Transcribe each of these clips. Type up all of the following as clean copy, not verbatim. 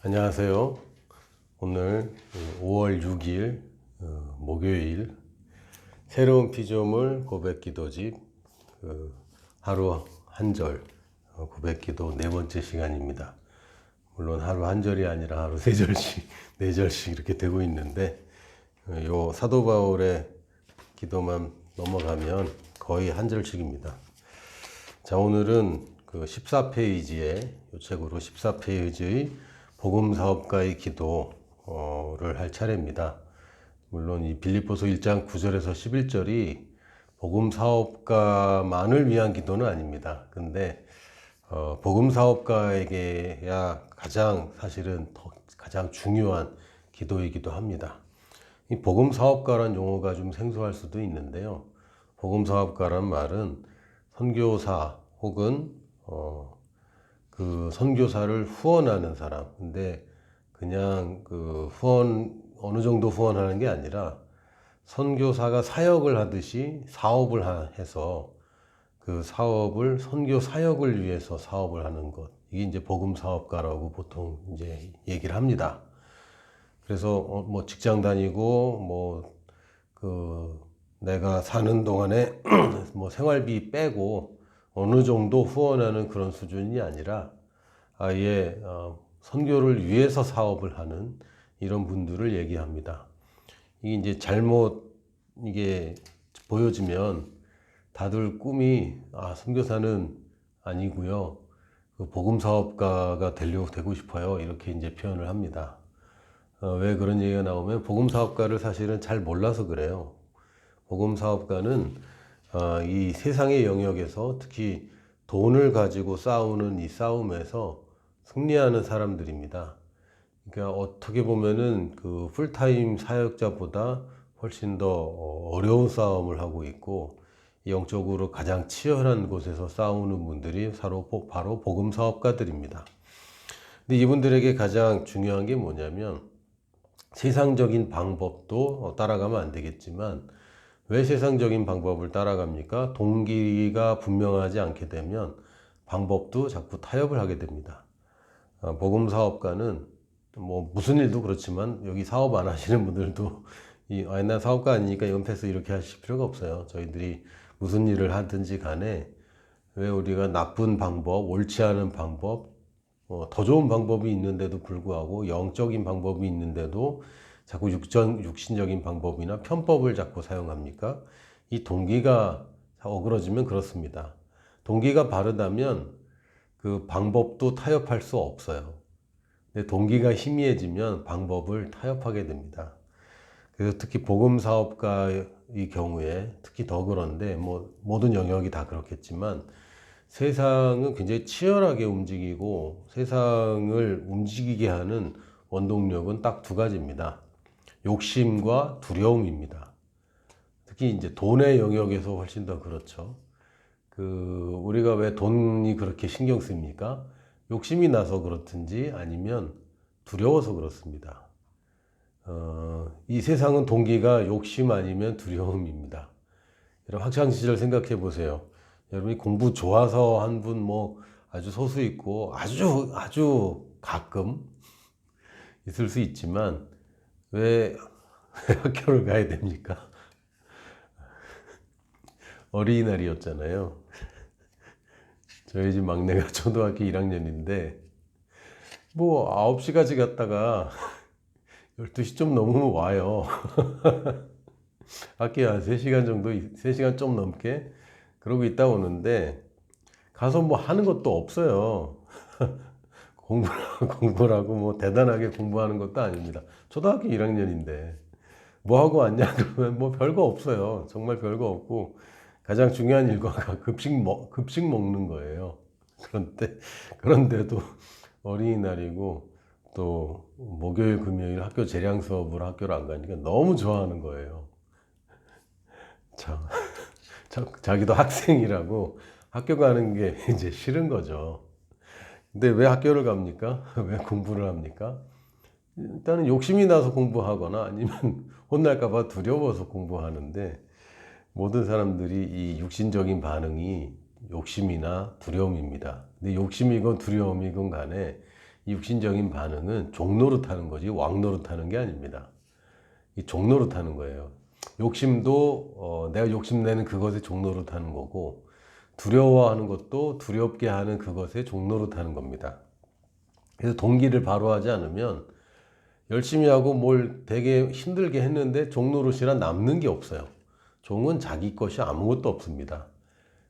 안녕하세요. 오늘 5월 6일 목요일 새로운 피조물 고백기도집 하루 한 절 고백기도 네 번째 시간입니다. 물론 하루 한 절이 아니라 하루 세 절씩 네 절씩 이렇게 되고 있는데 요 사도 바울의 기도만 넘어가면 거의 한 절씩입니다. 자, 오늘은 그 14페이지에 이 책으로 14페이지의 복음 사업가의 기도를 할 차례입니다. 물론 이 빌립보서 1장 9절에서 11절이 복음 사업가만을 위한 기도는 아닙니다. 근데 복음 사업가에게야 사실은 가장 중요한 기도이기도 합니다. 이 복음 사업가란 용어가 좀 생소할 수도 있는데요. 복음 사업가란 말은 선교사 혹은 그 선교사를 후원하는 사람. 근데 그냥 그 어느 정도 후원하는 게 아니라 선교사가 사역을 하듯이 사업을 해서 그 선교 사역을 위해서 사업을 하는 것. 이게 이제 복음 사업가라고 보통 이제 얘기를 합니다. 그래서 뭐 직장 다니고 내가 사는 동안에 뭐 생활비 빼고 어느 정도 후원하는 그런 수준이 아니라 아예 선교를 위해서 사업을 하는 이런 분들을 얘기합니다. 이게 이제 이게 보여지면 다들 꿈이 선교사는 아니고요. 그 복음 사업가가 되고 싶어요. 이렇게 이제 표현을 합니다. 왜 그런 얘기가 나오면 복음 사업가를 사실은 잘 몰라서 그래요. 복음 사업가는 이 세상의 영역에서 특히 돈을 가지고 싸우는 이 싸움에서 승리하는 사람들입니다. 그러니까 어떻게 보면은 그 풀타임 사역자보다 훨씬 더 어려운 싸움을 하고 있고 영적으로 가장 치열한 곳에서 싸우는 분들이 바로 복음 사업가들입니다. 근데 이분들에게 가장 중요한 게 뭐냐면 세상적인 방법도 따라가면 안 되겠지만 왜 세상적인 방법을 따라갑니까? 동기가 분명하지 않게 되면 방법도 자꾸 타협을 하게 됩니다. 복음 사업가는 뭐 무슨 일도 그렇지만 여기 사업 안 하시는 분들도 나 사업가 아니니까 연패해서 이렇게 하실 필요가 없어요. 저희들이 무슨 일을 하든지 간에 왜 우리가 나쁜 방법, 옳지 않은 방법, 더 좋은 방법이 있는데도 불구하고 영적인 방법이 있는데도 자꾸 육신적인 방법이나 편법을 자꾸 사용합니까? 이 동기가 어그러지면 그렇습니다. 동기가 바르다면 그 방법도 타협할 수 없어요. 근데 동기가 희미해지면 방법을 타협하게 됩니다. 그래서 특히 복음 사업가의 경우에 특히 더 그런데 모든 영역이 다 그렇겠지만 세상은 굉장히 치열하게 움직이고 세상을 움직이게 하는 원동력은 딱 두 가지입니다. 욕심과 두려움입니다. 특히 이제 돈의 영역에서 훨씬 더 그렇죠. 우리가 왜 돈이 그렇게 신경 씁니까? 욕심이 나서 그렇든지 아니면 두려워서 그렇습니다. 이 세상은 동기가 욕심 아니면 두려움입니다. 여러분 학창시절 생각해 보세요. 여러분이 공부 좋아서 한 분 아주 소수 있고 아주 가끔 있을 수 있지만 왜 학교를 가야 됩니까? 어린이날이었잖아요. 저희 집 막내가 초등학교 1학년인데 9시까지 갔다가 12시 좀 넘으면 와요. 학교에 한 3시간 정도, 3시간 좀 넘게 그러고 있다 오는데 가서 하는 것도 없어요. 공부라고 대단하게 공부하는 것도 아닙니다. 초등학교 1학년인데 뭐 하고 왔냐 그러면 별거 없어요. 정말 별거 없고 가장 중요한 일과가 급식 먹는 거예요. 그런데도 어린이날이고 또 목요일 금요일 학교 재량 수업을 학교를 안 가니까 너무 좋아하는 거예요. 자기도 학생이라고 학교 가는 게 이제 싫은 거죠. 근데 왜 학교를 갑니까? 왜 공부를 합니까? 일단은 욕심이 나서 공부하거나 아니면 혼날까봐 두려워서 공부하는데 모든 사람들이 이 육신적인 반응이 욕심이나 두려움입니다. 근데 욕심이건 두려움이건 간에 이 육신적인 반응은 종노릇하는 거지 왕노릇하는 게 아닙니다. 이 종노릇하는 거예요. 욕심도 내가 욕심내는 그것에 종노릇하는 거고, 두려워하는 것도 두렵게 하는 그것에 종노릇하는 겁니다. 그래서 동기를 바로 하지 않으면 열심히 하고 뭘 되게 힘들게 했는데 종노릇이란 남는 게 없어요. 종은 자기 것이 아무것도 없습니다.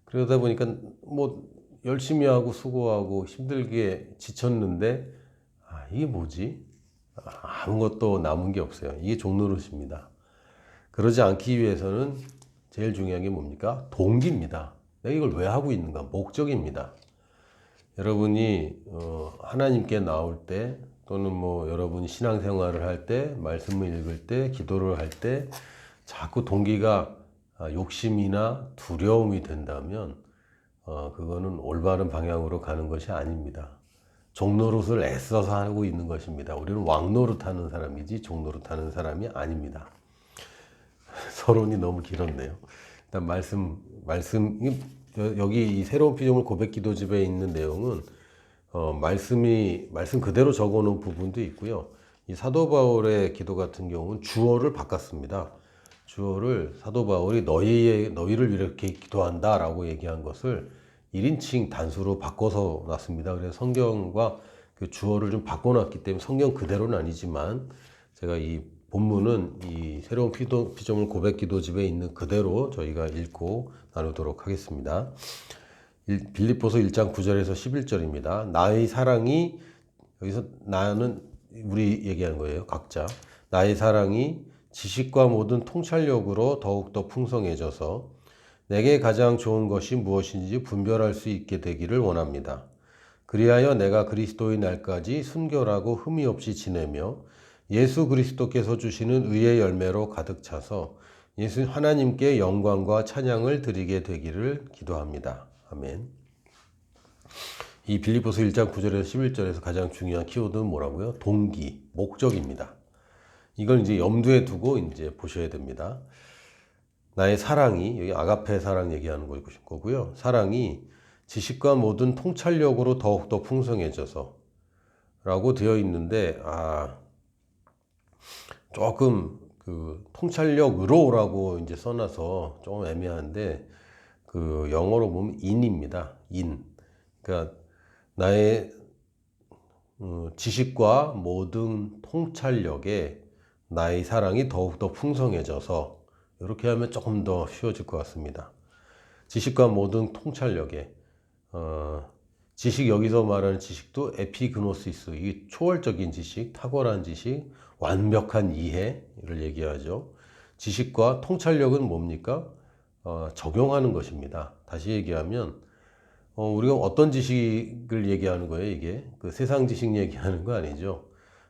그러다 보니까 뭐 열심히 하고 수고하고 힘들게 지쳤는데 이게 뭐지? 아무것도 남은 게 없어요. 이게 종노릇입니다. 그러지 않기 위해서는 제일 중요한 게 뭡니까? 동기입니다. 내가 이걸 왜 하고 있는가? 목적입니다. 여러분이 하나님께 나올 때 또는 뭐 여러분이 신앙생활을 할 때, 말씀을 읽을 때, 기도를 할 때 자꾸 동기가 욕심이나 두려움이 된다면 그거는 올바른 방향으로 가는 것이 아닙니다. 종노릇을 애써서 하고 있는 것입니다. 우리는 왕노릇하는 사람이지 종노릇하는 사람이 아닙니다. 서론이 너무 길었네요. 일단 여기 이 새로운 피조물 고백기도집에 있는 내용은 말씀 그대로 적어놓은 부분도 있고요. 이 사도 바울의 기도 같은 경우는 주어를 바꿨습니다. 주어를 사도 바울이 너희를 이렇게 기도한다라고 얘기한 것을 1인칭 단수로 바꿔서 놨습니다. 그래서 성경과 그 주어를 좀 바꿔놨기 때문에 성경 그대로는 아니지만 제가 이 본문은 이 새로운 피조물 고백기도집에 있는 그대로 저희가 읽고 나누도록 하겠습니다. 빌립보서 1장 9절에서 11절입니다. 나의 사랑이, 여기서 나는 우리 얘기하는 거예요. 각자. 나의 사랑이 지식과 모든 통찰력으로 더욱더 풍성해져서 내게 가장 좋은 것이 무엇인지 분별할 수 있게 되기를 원합니다. 그리하여 내가 그리스도의 날까지 순결하고 흠이 없이 지내며 예수 그리스도께서 주시는 의의 열매로 가득 차서 예수 하나님께 영광과 찬양을 드리게 되기를 기도합니다. 아멘. 이 빌립보서 1장 9절에서 11절에서 가장 중요한 키워드는 뭐라고요? 동기, 목적입니다. 이걸 이제 염두에 두고 이제 보셔야 됩니다. 나의 사랑이, 여기 아가페 사랑 얘기하는 거고요. 사랑이 지식과 모든 통찰력으로 더욱더 풍성해져서 라고 되어 있는데, 조금 그 통찰력으로라고 이제 써놔서 조금 애매한데, 그 영어로 보면 in입니다. in. 그러니까 나의 지식과 모든 통찰력에 나의 사랑이 더욱더 풍성해져서 이렇게 하면 조금 더 쉬워질 것 같습니다. 지식과 모든 통찰력에 지식, 여기서 말하는 지식도 에피그노시스, 이게 초월적인 지식, 탁월한 지식, 완벽한 이해를 얘기하죠. 지식과 통찰력은 뭡니까? 적용하는 것입니다. 다시 얘기하면 우리가 어떤 지식을 얘기하는 거예요, 이게? 그 세상 지식 얘기하는 거 아니죠.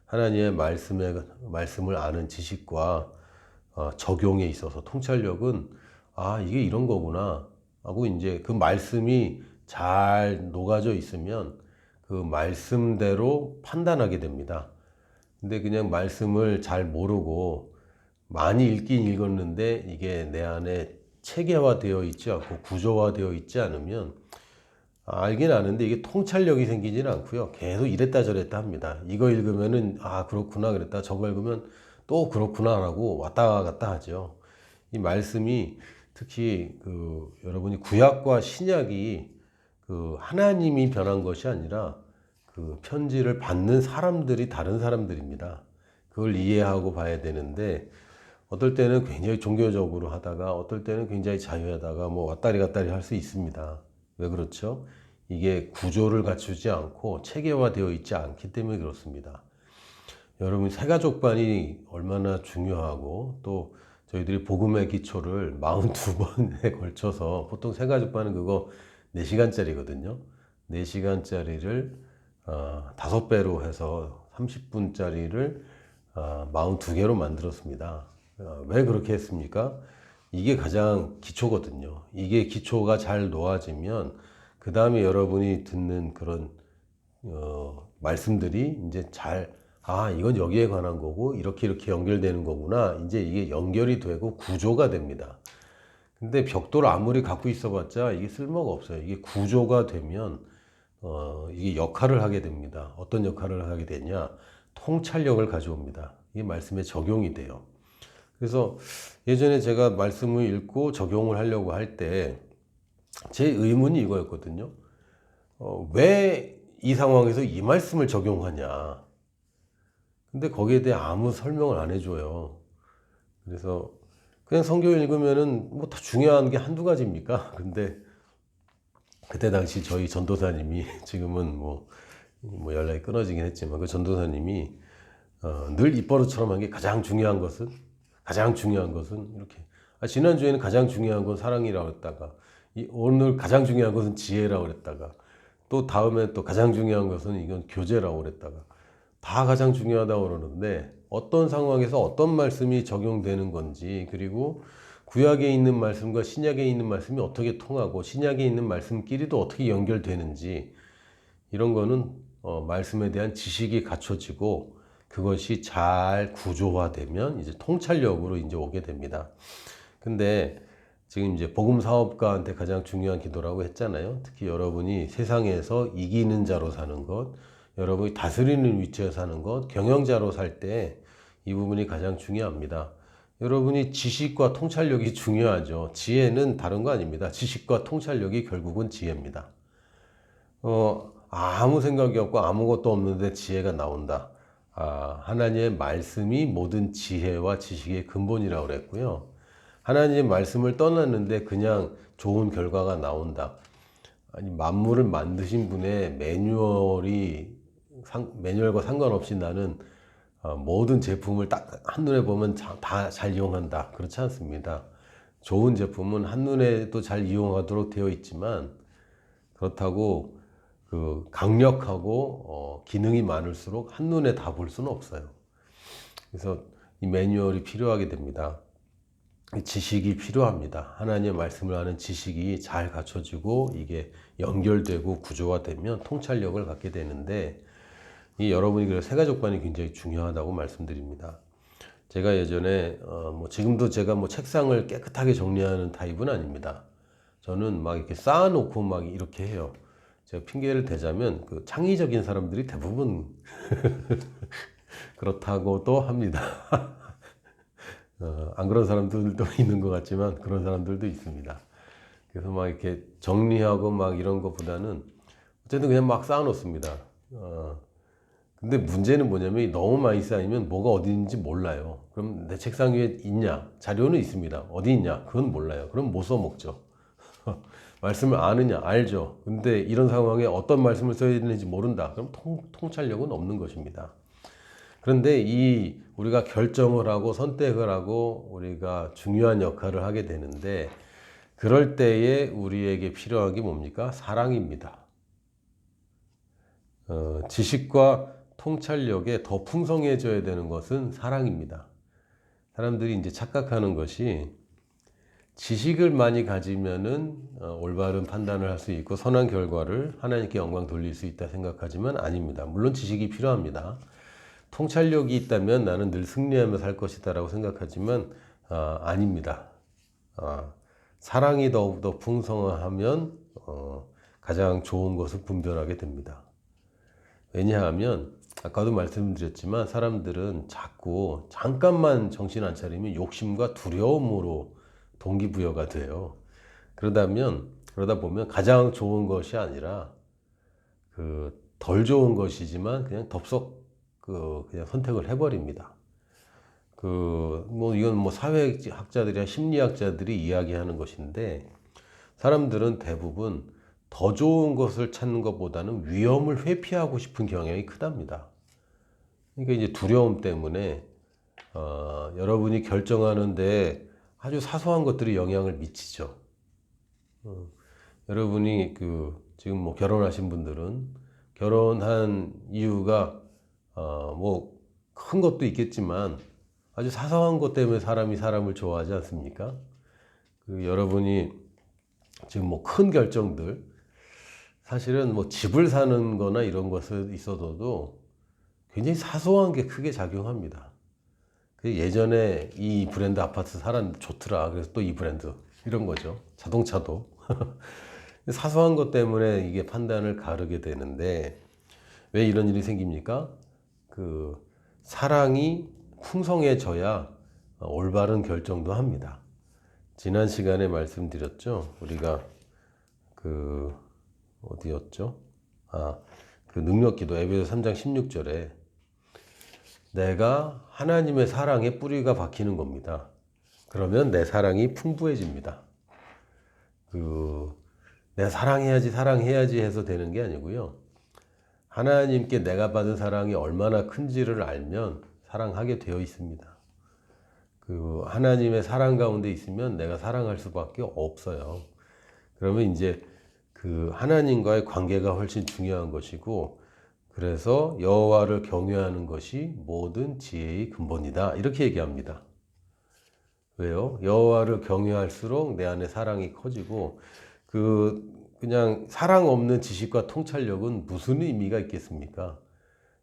하나님의 말씀을 아는 지식과 적용에 있어서 통찰력은 이게 이런 거구나 하고 이제 그 말씀이 잘 녹아져 있으면 그 말씀대로 판단하게 됩니다. 근데 그냥 말씀을 잘 모르고 많이 읽긴 읽었는데 이게 내 안에 체계화되어 있지 않고 구조화되어 있지 않으면 알긴 아는데 이게 통찰력이 생기지는 않고요. 계속 이랬다 저랬다 합니다. 이거 읽으면은 그렇구나 그랬다. 저거 읽으면 또 그렇구나라고 왔다 갔다 하죠. 이 말씀이 특히 여러분이 구약과 신약이 하나님이 변한 것이 아니라 그 편지를 받는 사람들이 다른 사람들입니다. 그걸 이해하고 봐야 되는데 어떨 때는 굉장히 종교적으로 하다가 어떨 때는 굉장히 자유하다가 뭐 왔다리 갔다리 할 수 있습니다. 왜 그렇죠? 이게 구조를 갖추지 않고 체계화되어 있지 않기 때문에 그렇습니다. 여러분 새가족반이 얼마나 중요하고 또 저희들이 복음의 기초를 42번에 걸쳐서 보통 새가족반은 그거 4시간짜리거든요. 4시간짜리를 5배로 해서 30분짜리를 42개로 만들었습니다. 왜 그렇게 했습니까? 이게 가장 기초거든요. 이게 기초가 잘 놓아지면 그 다음에 여러분이 듣는 그런 말씀들이 이제 이건 여기에 관한 거고 이렇게 연결되는 거구나. 이제 이게 연결이 되고 구조가 됩니다. 근데 벽돌을 아무리 갖고 있어봤자 이게 쓸모가 없어요. 이게 구조가 되면 이게 역할을 하게 됩니다. 어떤 역할을 하게 되냐? 통찰력을 가져옵니다. 이게 말씀에 적용이 돼요. 그래서 예전에 제가 말씀을 읽고 적용을 하려고 할 때 제 의문이 이거였거든요. 왜 이 상황에서 이 말씀을 적용하냐? 근데 거기에 대해 아무 설명을 안 해줘요. 그래서 그냥 성경 읽으면은 뭐 다 중요한 게 한두 가지입니까? 근데 그때 당시 저희 전도사님이 지금은 뭐 연락이 끊어지긴 했지만 그 전도사님이 늘 입버릇처럼 한 게 가장 중요한 것은 이렇게 지난주에는 가장 중요한 건 사랑이라고 했다가 오늘 가장 중요한 것은 지혜라고 그랬다가 또 다음에 또 가장 중요한 것은 이건 교제라고 그랬다가 다 가장 중요하다고 그러는데 어떤 상황에서 어떤 말씀이 적용되는 건지 그리고 구약에 있는 말씀과 신약에 있는 말씀이 어떻게 통하고 신약에 있는 말씀끼리도 어떻게 연결되는지 이런 거는 말씀에 대한 지식이 갖춰지고 그것이 잘 구조화되면 이제 통찰력으로 이제 오게 됩니다. 근데 지금 이제 복음 사업가한테 가장 중요한 기도라고 했잖아요. 특히 여러분이 세상에서 이기는 자로 사는 것, 여러분이 다스리는 위치에서 사는 것, 경영자로 살 때 이 부분이 가장 중요합니다. 여러분이 지식과 통찰력이 중요하죠. 지혜는 다른 거 아닙니다. 지식과 통찰력이 결국은 지혜입니다. 아무 생각이 없고 아무것도 없는데 지혜가 나온다. 하나님의 말씀이 모든 지혜와 지식의 근본이라고 그랬고요. 하나님의 말씀을 떠났는데 그냥 좋은 결과가 나온다. 아니, 만물을 만드신 분의 매뉴얼과 상관없이 나는 모든 제품을 딱 한눈에 보면 다 잘 이용한다. 그렇지 않습니다. 좋은 제품은 한눈에도 잘 이용하도록 되어 있지만 그렇다고 그 강력하고 기능이 많을수록 한눈에 다 볼 수는 없어요. 그래서 이 매뉴얼이 필요하게 됩니다. 지식이 필요합니다. 하나님의 말씀을 아는 지식이 잘 갖춰지고 이게 연결되고 구조화되면 통찰력을 갖게 되는데 이 여러분이 그래서 세가족관이 굉장히 중요하다고 말씀드립니다. 제가 예전에 지금도 제가 뭐 책상을 깨끗하게 정리하는 타입은 아닙니다. 저는 막 이렇게 쌓아놓고 막 이렇게 해요. 제가 핑계를 대자면 그 창의적인 사람들이 대부분 그렇다고도 합니다. 안 그런 사람들도 있는 것 같지만 그런 사람들도 있습니다. 그래서 막 이렇게 정리하고 막 이런 것보다는 어쨌든 그냥 막 쌓아놓습니다. 근데 문제는 뭐냐면 너무 많이 쌓이면 뭐가 어디 있는지 몰라요. 그럼 내 책상 위에 있냐? 자료는 있습니다. 어디 있냐? 그건 몰라요. 그럼 못 써먹죠. 말씀을 아느냐? 알죠. 근데 이런 상황에 어떤 말씀을 써야 되는지 모른다. 그럼 통찰력은 없는 것입니다. 그런데 우리가 결정을 하고 선택을 하고 우리가 중요한 역할을 하게 되는데 그럴 때에 우리에게 필요한 게 뭡니까? 사랑입니다. 지식과 통찰력에 더 풍성해져야 되는 것은 사랑입니다. 사람들이 이제 착각하는 것이 지식을 많이 가지면은 올바른 판단을 할 수 있고 선한 결과를 하나님께 영광 돌릴 수 있다 생각하지만 아닙니다. 물론 지식이 필요합니다. 통찰력이 있다면 나는 늘 승리하며 살 것이다 라고 생각하지만 아닙니다. 사랑이 더욱더 풍성하면 가장 좋은 것을 분별하게 됩니다. 왜냐하면 아까도 말씀드렸지만 사람들은 자꾸 잠깐만 정신 안 차리면 욕심과 두려움으로 동기부여가 돼요. 그러다 보면 가장 좋은 것이 아니라 덜 좋은 것이지만 그냥 덥석 그냥 선택을 해버립니다. 이건 사회학자들이나 심리학자들이 이야기하는 것인데 사람들은 대부분 더 좋은 것을 찾는 것보다는 위험을 회피하고 싶은 경향이 크답니다. 그러니까 이제 두려움 때문에 여러분이 결정하는데 아주 사소한 것들이 영향을 미치죠. 여러분이 지금 뭐 결혼하신 분들은 결혼한 이유가 뭐 큰 것도 있겠지만 아주 사소한 것 때문에 사람이 사람을 좋아하지 않습니까? 여러분이 지금 뭐 큰 결정들 사실은 뭐 집을 사는 거나 이런 것은 있어도 굉장히 사소한 게 크게 작용합니다. 예전에 이 브랜드 아파트 살았는데 좋더라. 그래서 또 이 브랜드 이런 거죠. 자동차도. 사소한 것 때문에 이게 판단을 가르게 되는데 왜 이런 일이 생깁니까? 그 사랑이 풍성해져야 올바른 결정도 합니다. 지난 시간에 말씀드렸죠. 우리가 그 어디였죠? 그 능력기도 에베소 3장 16절에 내가 하나님의 사랑에 뿌리가 박히는 겁니다. 그러면 내 사랑이 풍부해집니다. 내가 사랑해야지 해서 되는 게 아니고요. 하나님께 내가 받은 사랑이 얼마나 큰지를 알면 사랑하게 되어 있습니다. 하나님의 사랑 가운데 있으면 내가 사랑할 수밖에 없어요. 그러면 이제 하나님과의 관계가 훨씬 중요한 것이고, 그래서 여호와를 경외하는 것이 모든 지혜의 근본이다. 이렇게 얘기합니다. 왜요? 여호와를 경외할수록 내 안에 사랑이 커지고, 그냥 사랑 없는 지식과 통찰력은 무슨 의미가 있겠습니까?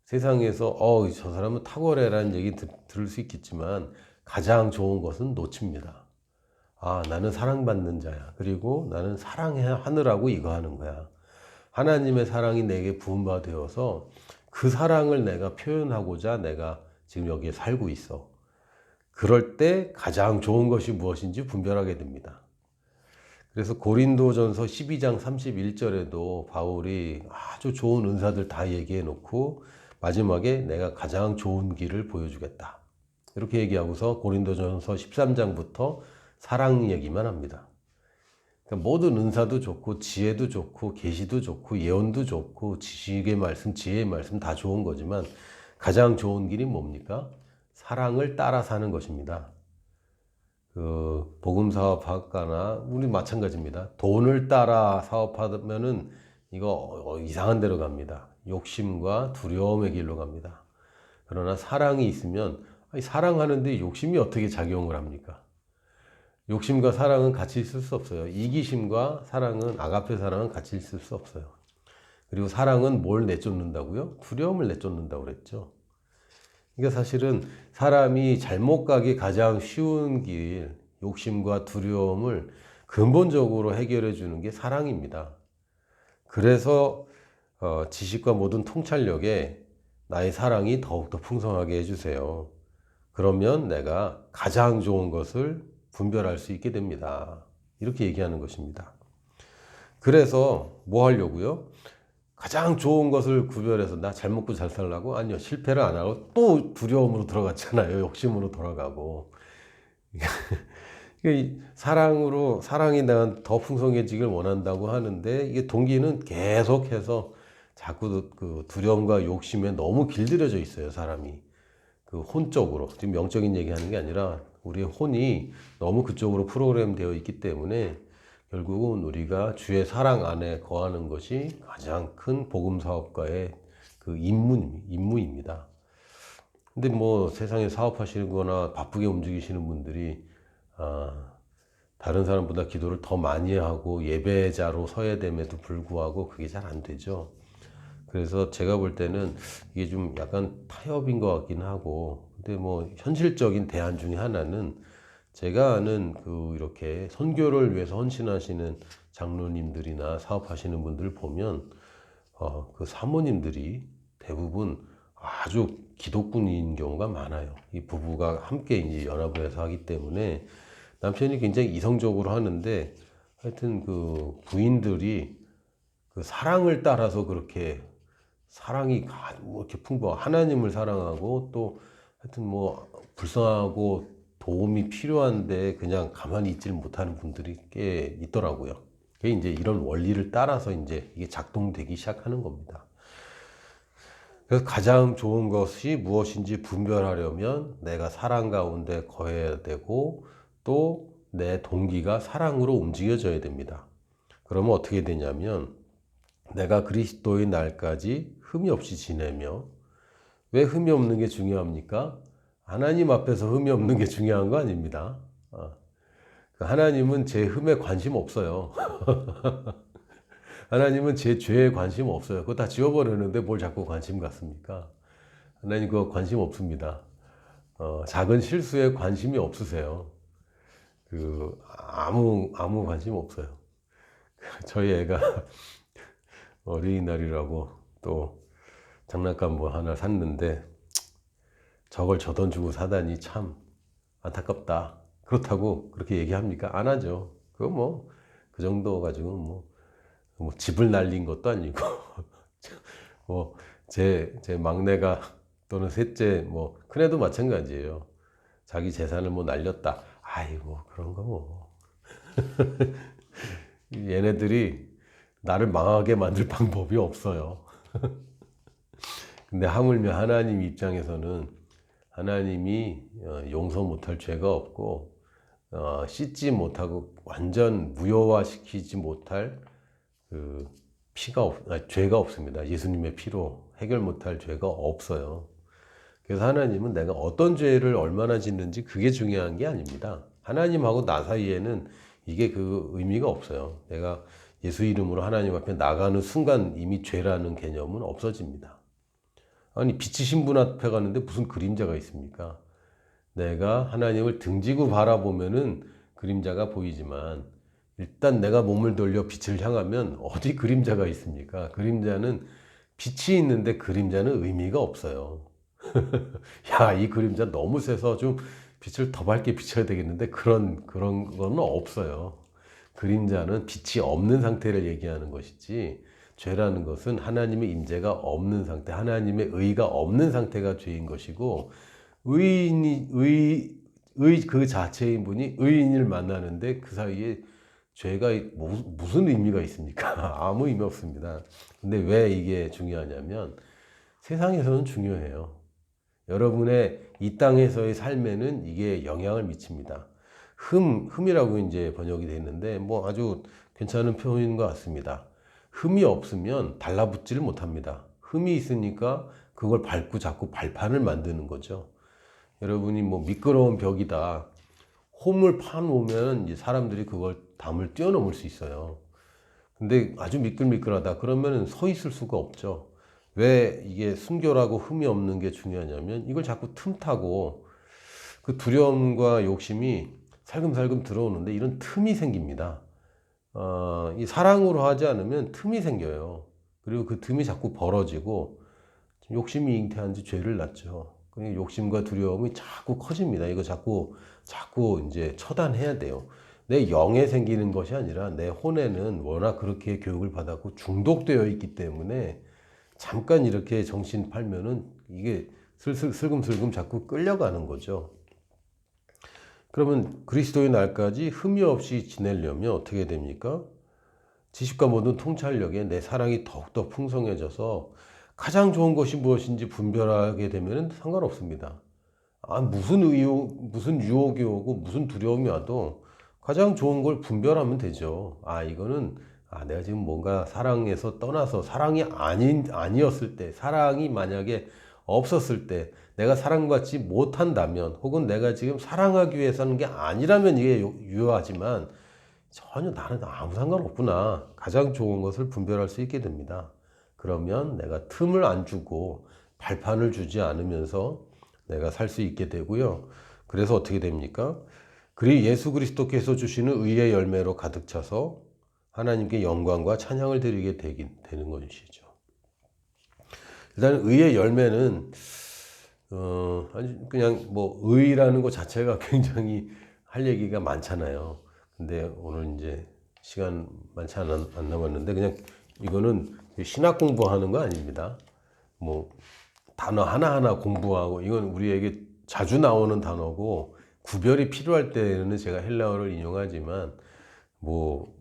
세상에서 저 사람은 탁월해라는 얘기 들을 수 있겠지만 가장 좋은 것은 놓칩니다. 나는 사랑받는 자야. 그리고 나는 사랑하느라고 이거 하는 거야. 하나님의 사랑이 내게 부음바 되어서 그 사랑을 내가 표현하고자 내가 지금 여기에 살고 있어. 그럴 때 가장 좋은 것이 무엇인지 분별하게 됩니다. 그래서 고린도전서 12장 31절에도 바울이 아주 좋은 은사들 다 얘기해 놓고 마지막에 내가 가장 좋은 길을 보여주겠다. 이렇게 얘기하고서 고린도전서 13장부터 사랑 얘기만 합니다. 그러니까 모든 은사도 좋고 지혜도 좋고 계시도 좋고 예언도 좋고 지식의 말씀, 지혜의 말씀 다 좋은 거지만 가장 좋은 길이 뭡니까? 사랑을 따라 사는 것입니다. 복음 사업학과나 우리 마찬가지입니다. 돈을 따라 사업하면은 이거 이상한 데로 갑니다. 욕심과 두려움의 길로 갑니다. 그러나 사랑이 있으면 사랑하는데 욕심이 어떻게 작용을 합니까? 욕심과 사랑은 같이 있을 수 없어요. 이기심과 사랑은, 아가페 사랑은 같이 있을 수 없어요. 그리고 사랑은 뭘 내쫓는다고요? 두려움을 내쫓는다고 그랬죠. 그러니까 사실은 사람이 잘못 가기 가장 쉬운 길, 욕심과 두려움을 근본적으로 해결해 주는 게 사랑입니다. 그래서 지식과 모든 통찰력에 나의 사랑이 더욱더 풍성하게 해주세요. 그러면 내가 가장 좋은 것을 분별할 수 있게 됩니다. 이렇게 얘기하는 것입니다. 그래서 뭐 하려고요? 가장 좋은 것을 구별해서 나 잘 먹고 잘 살라고? 아니요. 실패를 안 하고 또 두려움으로 들어갔잖아요. 욕심으로 돌아가고. 사랑이 내가 더 풍성해지길 원한다고 하는데 이게 동기는 계속해서 자꾸 두려움과 욕심에 너무 길들여져 있어요. 사람이. 혼적으로. 지금 영적인 얘기하는 게 아니라 우리의 혼이 너무 그쪽으로 프로그램 되어 있기 때문에 결국은 우리가 주의 사랑 안에 거하는 것이 가장 큰 복음 사업가의 임무입니다. 근데 세상에 사업하시거나 바쁘게 움직이시는 분들이 다른 사람보다 기도를 더 많이 하고 예배자로 서야 됨에도 불구하고 그게 잘 안 되죠. 그래서 제가 볼 때는 이게 좀 약간 타협인 것 같긴 하고, 근데 현실적인 대안 중에 하나는 제가 아는 이렇게 선교를 위해서 헌신하시는 장로님들이나 사업하시는 분들 보면 사모님들이 대부분 아주 기독군인 경우가 많아요. 이 부부가 함께 이제 연합을 해서 하기 때문에 남편이 굉장히 이성적으로 하는데 하여튼 부인들이 사랑을 따라서 그렇게 사랑이 이렇게 풍부하고 하나님을 사랑하고 또 하여튼 불쌍하고 도움이 필요한데 그냥 가만히 있질 못하는 분들이 꽤 있더라고요. 그게 이제 이런 원리를 따라서 이제 이게 작동되기 시작하는 겁니다. 그래서 가장 좋은 것이 무엇인지 분별하려면 내가 사랑 가운데 거해야 되고 또 내 동기가 사랑으로 움직여져야 됩니다. 그러면 어떻게 되냐면 내가 그리스도의 날까지 흠이 없이 지내며, 왜 흠이 없는 게 중요합니까? 하나님 앞에서 흠이 없는 게 중요한 거 아닙니다. 하나님은 제 흠에 관심 없어요. 하나님은 제 죄에 관심 없어요. 그거 다 지워버리는데 뭘 자꾸 관심 갖습니까? 하나님 그거 관심 없습니다. 작은 실수에 관심이 없으세요. 아무 관심 없어요. 저희 애가 어린이날이라고 또 장난감 뭐 하나 샀는데 저걸 저 돈 주고 사다니 참 안타깝다. 그렇다고 그렇게 얘기합니까? 안 하죠. 그거 뭐 그 정도 가지고 뭐 집을 날린 것도 아니고 뭐 제 막내가 또는 셋째 뭐 큰애도 마찬가지예요. 자기 재산을 뭐 날렸다. 아이고 그런 거 뭐 얘네들이 나를 망하게 만들 방법이 없어요. 근데 하물며 하나님 입장에서는 하나님이 용서 못할 죄가 없고 씻지 못하고 완전 무효화시키지 못할 그 죄가 없습니다. 예수님의 피로 해결 못할 죄가 없어요. 그래서 하나님은 내가 어떤 죄를 얼마나 짓는지 그게 중요한 게 아닙니다. 하나님하고 나 사이에는 이게 그 의미가 없어요. 내가 예수 이름으로 하나님 앞에 나가는 순간 이미 죄라는 개념은 없어집니다. 아니 빛이 신분 앞에 가는데 무슨 그림자가 있습니까? 내가 하나님을 등지고 바라보면은 그림자가 보이지만 일단 내가 몸을 돌려 빛을 향하면 어디 그림자가 있습니까? 그림자는 빛이 있는데 그림자는 의미가 없어요. 야, 이 그림자 너무 세서 좀 빛을 더 밝게 비춰야 되겠는데 그런 건 없어요. 그림자는 빛이 없는 상태를 얘기하는 것이지 죄라는 것은 하나님의 임재가 없는 상태, 하나님의 의가 없는 상태가 죄인 것이고 의 그 자체인 분이 의인을 만나는데 그 사이에 죄가 무슨 의미가 있습니까? 아무 의미 없습니다. 근데 왜 이게 중요하냐면 세상에서는 중요해요. 여러분의 이 땅에서의 삶에는 이게 영향을 미칩니다. 흠이라고 이제 번역이 되어 있는데 뭐 아주 괜찮은 표현인 것 같습니다. 흠이 없으면 달라붙지를 못합니다. 흠이 있으니까 그걸 밟고 자꾸 발판을 만드는 거죠. 여러분이 뭐 미끄러운 벽이다. 홈을 파놓으면 이제 사람들이 그걸 담을 뛰어넘을 수 있어요. 근데 아주 미끌미끌하다. 그러면 서 있을 수가 없죠. 왜 이게 순결하고 흠이 없는 게 중요하냐면 이걸 자꾸 틈타고 그 두려움과 욕심이 살금살금 들어오는데 이런 틈이 생깁니다. 이 사랑으로 하지 않으면 틈이 생겨요. 그리고 그 틈이 자꾸 벌어지고 욕심이 잉태한 지 죄를 낳죠. 그러니까 욕심과 두려움이 자꾸 커집니다. 이거 자꾸 이제 처단해야 돼요. 내 영에 생기는 것이 아니라 내 혼에는 워낙 그렇게 교육을 받았고 중독되어 있기 때문에 잠깐 이렇게 정신 팔면은 이게 슬금슬금 자꾸 끌려가는 거죠. 그러면 그리스도의 날까지 흠이 없이 지내려면 어떻게 됩니까? 지식과 모든 통찰력에 내 사랑이 더욱더 풍성해져서 가장 좋은 것이 무엇인지 분별하게 되면 상관없습니다. 무슨 유혹이 오고 무슨 두려움이 와도 가장 좋은 걸 분별하면 되죠. 이거는 내가 지금 뭔가 사랑에서 떠나서 사랑이 아니었을 때, 사랑이 만약에 없었을 때, 내가 사랑받지 못한다면, 혹은 내가 지금 사랑하기 위해서 하는 게 아니라면 이게 유효하지만 전혀 나는 아무 상관없구나. 가장 좋은 것을 분별할 수 있게 됩니다. 그러면 내가 틈을 안 주고 발판을 주지 않으면서 내가 살 수 있게 되고요. 그래서 어떻게 됩니까? 예수 그리스도께서 주시는 의의 열매로 가득 차서 하나님께 영광과 찬양을 드리게 되는 것이죠. 일단 의의 열매는 아주 그냥 뭐 의라는 것 자체가 굉장히 할 얘기가 많잖아요. 근데 오늘 이제 시간 많지 안 남았는데 그냥 이거는 신학 공부하는 거 아닙니다. 뭐 단어 하나하나 공부하고 이건 우리에게 자주 나오는 단어고 구별이 필요할 때는 제가 헬라어를 인용하지만 뭐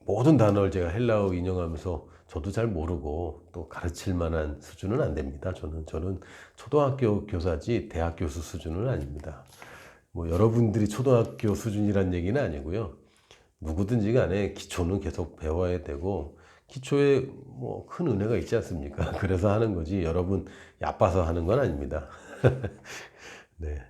모든 단어를 제가 헬라어 인용하면서 저도 잘 모르고 또 가르칠 만한 수준은 안 됩니다. 저는 초등학교 교사지 대학 교수 수준은 아닙니다. 뭐 여러분들이 초등학교 수준이란 얘기는 아니고요. 누구든지 간에 기초는 계속 배워야 되고 기초에 뭐 큰 은혜가 있지 않습니까? 그래서 하는 거지 여러분 얕봐서 하는 건 아닙니다. 네.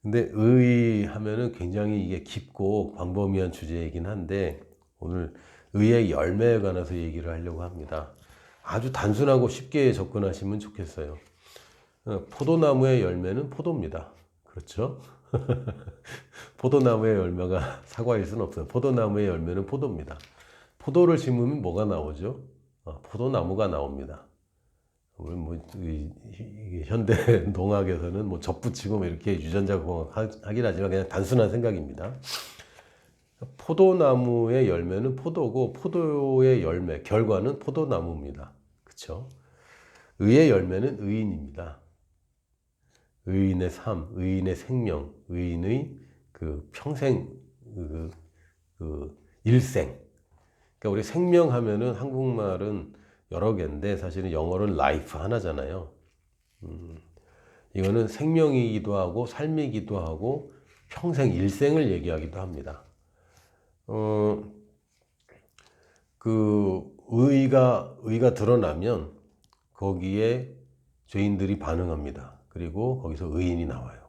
근데 의 하면은 굉장히 이게 깊고 광범위한 주제이긴 한데 오늘 의의 열매에 관해서 얘기를 하려고 합니다. 아주 단순하고 쉽게 접근하시면 좋겠어요. 포도나무의 열매는 포도입니다. 그렇죠? 포도나무의 열매가 사과일 수는 없어요. 포도나무의 열매는 포도입니다. 포도를 심으면 뭐가 나오죠? 포도나무가 나옵니다. 현대 농학에서는 뭐 접붙이고 뭐 이렇게 유전자 공학 하긴 하지만 그냥 단순한 생각입니다. 포도나무의 열매는 포도고 포도의 열매, 결과는 포도나무입니다. 그렇죠? 의의 열매는 의인입니다. 의인의 삶, 의인의 생명, 의인의 그 평생 그 일생. 그러니까 우리 생명하면은 한국말은 여러 개인데 사실은 영어로는 life 하나잖아요. 이거는 생명이기도 하고 삶이기도 하고 평생 일생을 얘기하기도 합니다. 그 의가 드러나면 거기에 죄인들이 반응합니다. 그리고 거기서 의인이 나와요.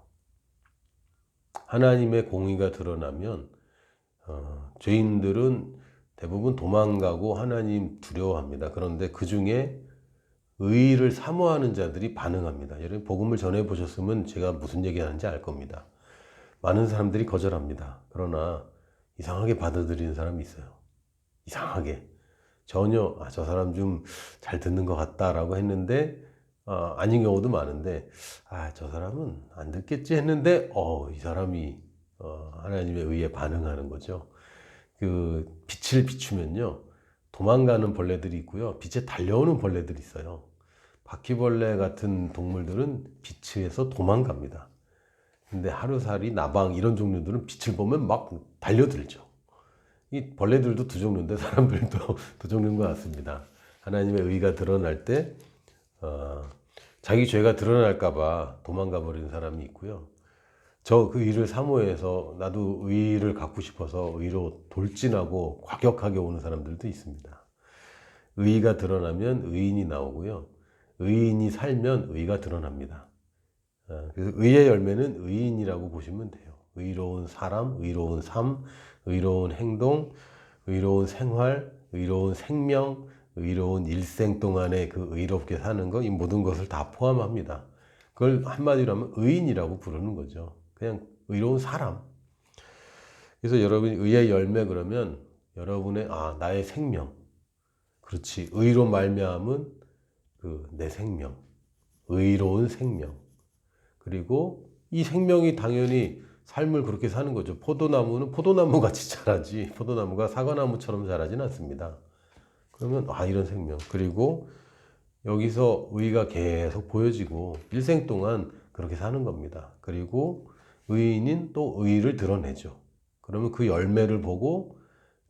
하나님의 공의가 드러나면 죄인들은 대부분 도망가고 하나님 두려워합니다. 그런데 그 중에 의를 사모하는 자들이 반응합니다. 여러분 복음을 전해 보셨으면 제가 무슨 얘기하는지 알 겁니다. 많은 사람들이 거절합니다. 그러나 이상하게 받아들이는 사람이 있어요. 이상하게. 전혀 저 사람 좀 잘 듣는 것 같다라고 했는데 아닌 경우도 많은데 저 사람은 안 듣겠지 했는데 이 사람이 하나님의 의에 반응하는 거죠. 그 빛을 비추면요 도망가는 벌레들이 있고요 빛에 달려오는 벌레들이 있어요. 바퀴벌레 같은 동물들은 빛에서 도망갑니다. 근데 하루살이, 나방 이런 종류들은 빛을 보면 막 달려들죠. 이 벌레들도 두 종류인데 사람들도 두 종류인 것 같습니다. 하나님의 의가 드러날 때 자기 죄가 드러날까봐 도망가 버리는 사람이 있고요. 저 그 의를 사모해서 나도 의를 갖고 싶어서 의로 돌진하고 과격하게 오는 사람들도 있습니다. 의가 드러나면 의인이 나오고요. 의인이 살면 의가 드러납니다. 그래서 의의 열매는 의인이라고 보시면 돼요. 의로운 사람, 의로운 삶, 의로운 행동, 의로운 생활, 의로운 생명, 의로운 일생 동안에 그 의롭게 사는 것, 이 모든 것을 다 포함합니다. 그걸 한마디로 하면 의인이라고 부르는 거죠. 그냥 의로운 사람. 그래서 여러분이 의의 열매 그러면 여러분의 나의 생명. 그렇지. 의로 말미암은 그 내 생명. 의로운 생명. 그리고 이 생명이 당연히 삶을 그렇게 사는 거죠. 포도나무는 포도나무 같이 자라지 포도나무가 사과나무처럼 자라진 않습니다. 그러면 이런 생명. 그리고 여기서 의가 계속 보여지고 일생 동안 그렇게 사는 겁니다. 그리고 의인인 또 의를 드러내죠. 그러면 그 열매를 보고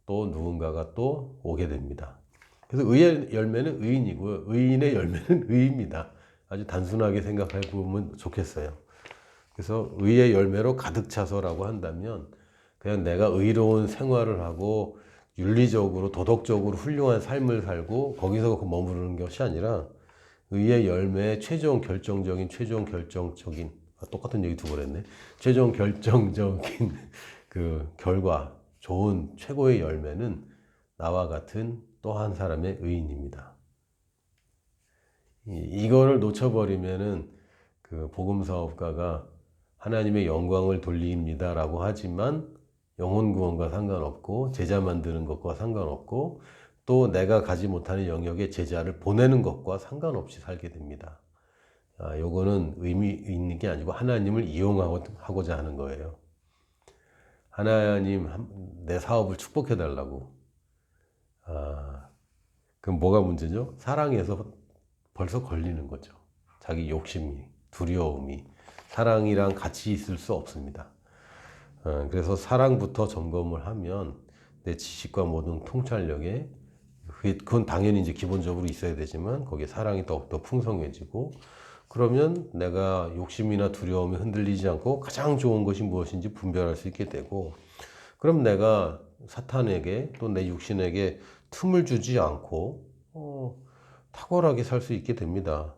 또 누군가가 또 오게 됩니다. 그래서 의의 열매는 의인이고요. 의인의 열매는 의입니다. 아주 단순하게 생각해 보면 좋겠어요. 그래서 의의 열매로 가득 차서라고 한다면 그냥 내가 의로운 생활을 하고 윤리적으로 도덕적으로 훌륭한 삶을 살고 거기서 머무르는 것이 아니라 의의 열매의 최종 결정적인 똑같은 얘기 두 번 했네. 최종 결정적인 그 결과 좋은 최고의 열매는 나와 같은 또 한 사람의 의인입니다. 이거를 놓쳐버리면은 그 복음 사업가가 하나님의 영광을 돌립니다라고 하지만 영혼 구원과 상관없고 제자 만드는 것과 상관없고 또 내가 가지 못하는 영역에 제자를 보내는 것과 상관없이 살게 됩니다. 요거는 의미 있는 게 아니고 하나님을 이용하고자 하는 거예요. 하나님 내 사업을 축복해 달라고. 그럼 뭐가 문제죠? 사랑에서 벌써 걸리는 거죠. 자기 욕심이, 두려움이 사랑이랑 같이 있을 수 없습니다. 그래서 사랑부터 점검을 하면 내 지식과 모든 통찰력에 그건 당연히 이제 기본적으로 있어야 되지만 거기에 사랑이 더욱더 풍성해지고 그러면 내가 욕심이나 두려움에 흔들리지 않고 가장 좋은 것이 무엇인지 분별할 수 있게 되고 그럼 내가 사탄에게 또 내 육신에게 틈을 주지 않고 탁월하게 살 수 있게 됩니다.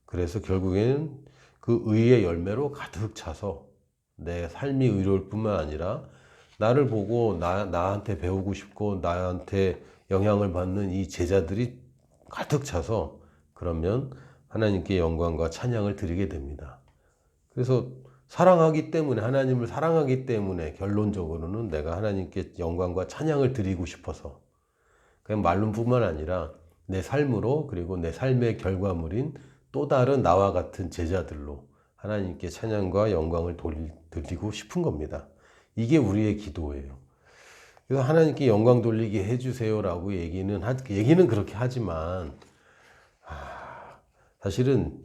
그래서 결국에는 그 의의 열매로 가득 차서 내 삶이 의로울 뿐만 아니라 나를 보고 나한테 배우고 싶고 나한테 영향을 받는 이 제자들이 가득 차서 그러면 하나님께 영광과 찬양을 드리게 됩니다. 그래서 사랑하기 때문에 하나님을 사랑하기 때문에 결론적으로는 내가 하나님께 영광과 찬양을 드리고 싶어서 그냥 말론뿐만 아니라 내 삶으로 그리고 내 삶의 결과물인 또 다른 나와 같은 제자들로 하나님께 찬양과 영광을 돌리고 싶은 겁니다. 이게 우리의 기도예요. 그래서 하나님께 영광 돌리게 해주세요라고 얘기는 그렇게 하지만 사실은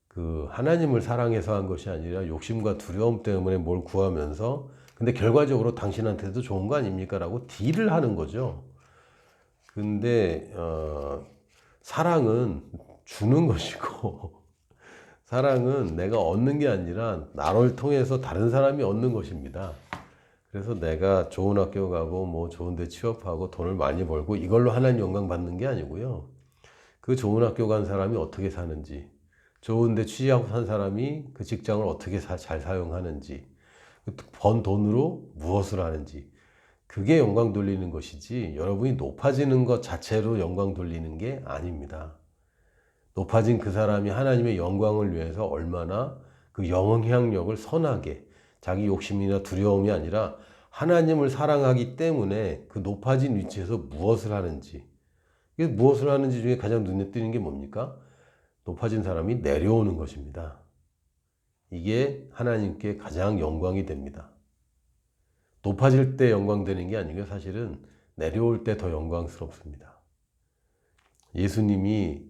그 하나님을 사랑해서 한 것이 아니라 욕심과 두려움 때문에 뭘 구하면서 근데 결과적으로 당신한테도 좋은 거 아닙니까? 라고 딜을 하는 거죠. 근데 사랑은 주는 것이고 사랑은 내가 얻는 게 아니라 나를 통해서 다른 사람이 얻는 것입니다. 그래서 내가 좋은 학교 가고 뭐 좋은 데 취업하고 돈을 많이 벌고 이걸로 하나님 영광 받는 게 아니고요. 그 좋은 학교 간 사람이 어떻게 사는지, 좋은 데 취직하고 산 사람이 그 직장을 어떻게 잘 사용하는지, 번 돈으로 무엇을 하는지, 그게 영광 돌리는 것이지 여러분이 높아지는 것 자체로 영광 돌리는 게 아닙니다. 높아진 그 사람이 하나님의 영광을 위해서 얼마나 그 영향력을 선하게 자기 욕심이나 두려움이 아니라 하나님을 사랑하기 때문에 그 높아진 위치에서 무엇을 하는지, 무엇을 하는지 중에 가장 눈에 띄는 게 뭡니까? 높아진 사람이 내려오는 것입니다. 이게 하나님께 가장 영광이 됩니다. 높아질 때 영광되는 게 아니고요. 사실은 내려올 때 더 영광스럽습니다. 예수님이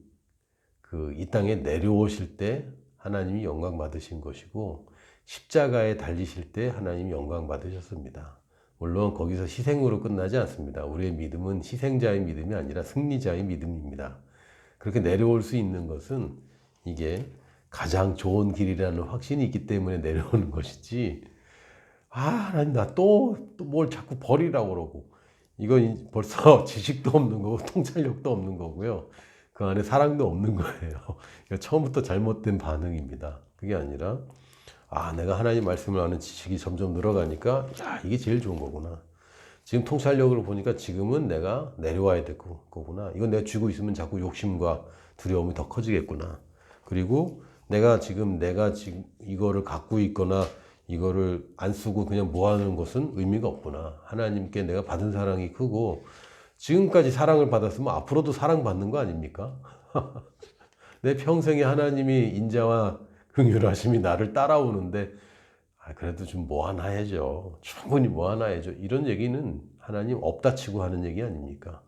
이 땅에 내려오실 때 하나님이 영광 받으신 것이고 십자가에 달리실 때 하나님이 영광 받으셨습니다. 물론 거기서 희생으로 끝나지 않습니다. 우리의 믿음은 희생자의 믿음이 아니라 승리자의 믿음입니다. 그렇게 내려올 수 있는 것은 이게 가장 좋은 길이라는 확신이 있기 때문에 내려오는 것이지 하나님 나 또 뭘 자꾸 버리라고 그러고 이건 벌써 지식도 없는 거고 통찰력도 없는 거고요. 그 안에 사랑도 없는 거예요. 처음부터 잘못된 반응입니다. 그게 아니라 내가 하나님 말씀을 아는 지식이 점점 늘어가니까 이게 제일 좋은 거구나. 지금 통찰력을 보니까 지금은 내가 내려와야 될 거구나. 이건 내가 쥐고 있으면 자꾸 욕심과 두려움이 더 커지겠구나. 그리고 내가 지금 이거를 갖고 있거나 이거를 안 쓰고 그냥 모아놓은 것은 의미가 없구나. 하나님께 내가 받은 사랑이 크고 지금까지 사랑을 받았으면 앞으로도 사랑받는 거 아닙니까? 내 평생에 하나님이 인자와 긍휼하심이 나를 따라오는데 그래도 좀 모아놔야죠. 충분히 모아놔야죠. 이런 얘기는 하나님 없다 치고 하는 얘기 아닙니까?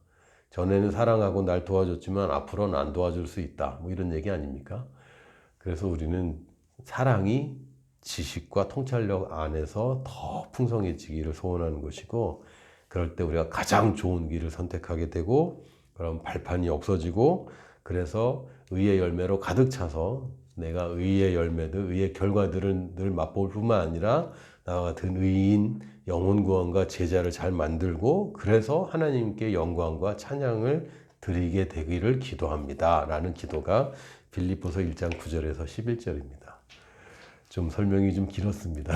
전에는 사랑하고 날 도와줬지만 앞으로는 안 도와줄 수 있다. 뭐 이런 얘기 아닙니까? 그래서 우리는 사랑이 지식과 통찰력 안에서 더 풍성해지기를 소원하는 것이고 그럴 때 우리가 가장 좋은 길을 선택하게 되고 그럼 발판이 없어지고 그래서 의의 열매로 가득 차서 내가 의의 열매들, 의의 결과들을 늘 맛볼 뿐만 아니라 나와 같은 의인, 영혼 구원과 제자를 잘 만들고 그래서 하나님께 영광과 찬양을 드리게 되기를 기도합니다. 라는 기도가 빌립보서 1장 9절에서 11절입니다. 좀 설명이 좀 길었습니다.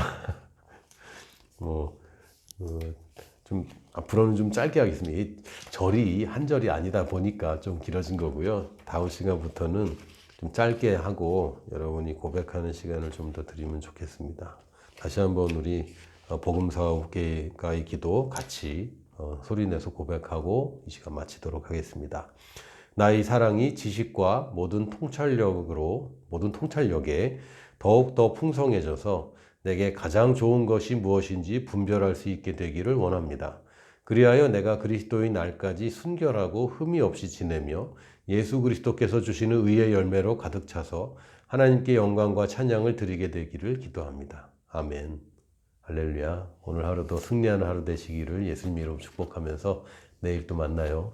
좀 앞으로는 좀 짧게 하겠습니다. 이 절이 한 절이 아니다 보니까 좀 길어진 거고요. 다음 시간부터는 좀 짧게 하고 여러분이 고백하는 시간을 좀 더 드리면 좋겠습니다. 다시 한번 우리 복음사업계가의 기도 같이 소리내서 고백하고 이 시간 마치도록 하겠습니다. 나의 사랑이 지식과 모든 통찰력에 더욱더 풍성해져서 내게 가장 좋은 것이 무엇인지 분별할 수 있게 되기를 원합니다. 그리하여 내가 그리스도의 날까지 순결하고 흠이 없이 지내며 예수 그리스도께서 주시는 의의 열매로 가득 차서 하나님께 영광과 찬양을 드리게 되기를 기도합니다. 아멘. 할렐루야. 오늘 하루도 승리하는 하루 되시기를 예수님 이름으로 축복하면서 내일 또 만나요.